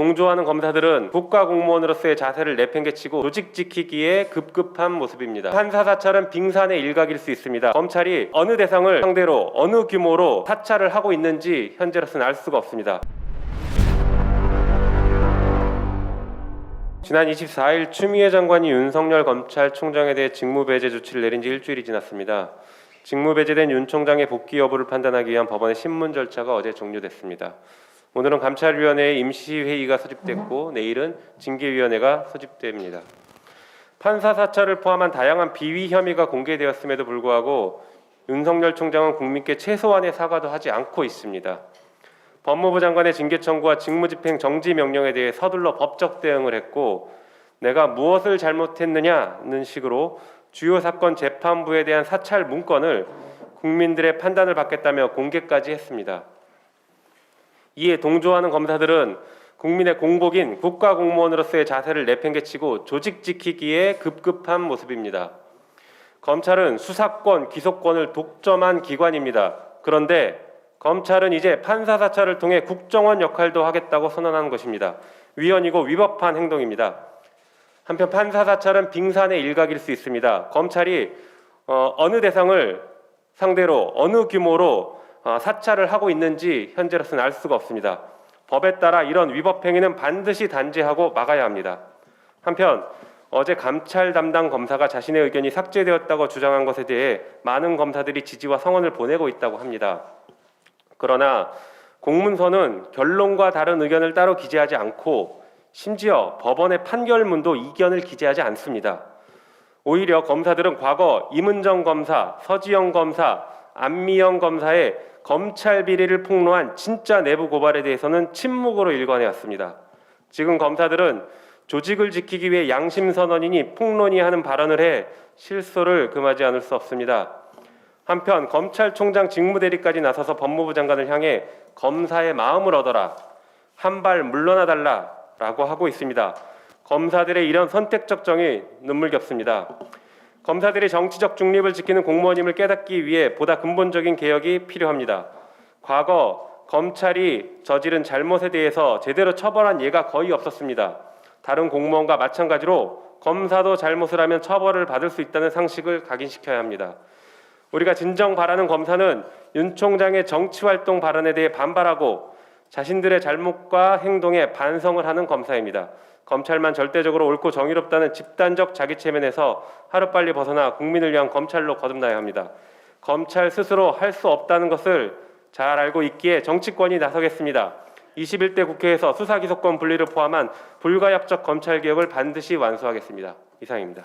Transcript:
동조하는 검사들은 국가공무원으로서의 자세를 내팽개치고 조직 지키기에 급급한 모습입니다. 판사 사찰은 빙산의 일각일 수 있습니다. 검찰이 어느 대상을 상대로 어느 규모로 사찰을 하고 있는지 현재로서는 알 수가 없습니다. 지난 24일 추미애 장관이 윤석열 검찰총장에 대해 직무배제 조치를 내린 지 일주일이 지났습니다. 직무배제된 윤 총장의 복귀 여부를 판단하기 위한 법원의 신문 절차가 어제 종료됐습니다. 오늘은 감찰위원회의 임시회의가 소집됐고 내일은 징계위원회가 소집됩니다. 판사 사찰을 포함한 다양한 비위 혐의가 공개되었음에도 불구하고 윤석열 총장은 국민께 최소한의 사과도 하지 않고 있습니다. 법무부 장관의 징계 청구와 직무집행 정지 명령에 대해 서둘러 법적 대응을 했고 내가 무엇을 잘못했느냐는 식으로 주요 사건 재판부에 대한 사찰 문건을 국민들의 판단을 받겠다며 공개까지 했습니다. 이에 동조하는 검사들은 국민의 공복인 국가공무원으로서의 자세를 내팽개치고 조직 지키기에 급급한 모습입니다. 검찰은 수사권, 기소권을 독점한 기관입니다. 그런데 검찰은 이제 판사 사찰을 통해 국정원 역할도 하겠다고 선언한 것입니다. 위헌이고 위법한 행동입니다. 한편 판사 사찰은 빙산의 일각일 수 있습니다. 검찰이 어느 대상을 상대로 어느 규모로 사찰을 하고 있는지 현재로서는 알 수가 없습니다. 법에 따라 이런 위법 행위는 반드시 단죄하고 막아야 합니다. 한편 어제 감찰 담당 검사가 자신의 의견이 삭제되었다고 주장한 것에 대해 많은 검사들이 지지와 성원을 보내고 있다고 합니다. 그러나 공문서는 결론과 다른 의견을 따로 기재하지 않고 심지어 법원의 판결문도 이견을 기재하지 않습니다. 오히려 검사들은 과거 임은정 검사, 서지영 검사, 안미영 검사의 검찰 비리를 폭로한 진짜 내부 고발에 대해서는 침묵으로 일관해왔습니다. 지금 검사들은 조직을 지키기 위해 양심선언이니 폭로니 하는 발언을 해 실소를 금하지 않을 수 없습니다. 한편 검찰총장 직무대리까지 나서서 법무부 장관을 향해 검사의 마음을 얻어라, 한 발 물러나달라 라고 하고 있습니다. 검사들의 이런 선택적 정의 눈물겹습니다. 검사들이 정치적 중립을 지키는 공무원임을 깨닫기 위해 보다 근본적인 개혁이 필요합니다. 과거 검찰이 저지른 잘못에 대해서 제대로 처벌한 예가 거의 없었습니다. 다른 공무원과 마찬가지로 검사도 잘못을 하면 처벌을 받을 수 있다는 상식을 각인시켜야 합니다. 우리가 진정 바라는 검사는 윤 총장의 정치활동 발언에 대해 반발하고 자신들의 잘못과 행동에 반성을 하는 검사입니다. 검찰만 절대적으로 옳고 정의롭다는 집단적 자기체면에서 하루빨리 벗어나 국민을 위한 검찰로 거듭나야 합니다. 검찰 스스로 할 수 없다는 것을 잘 알고 있기에 정치권이 나서겠습니다. 21대 국회에서 수사기소권 분리를 포함한 불가역적 검찰개혁을 반드시 완수하겠습니다. 이상입니다.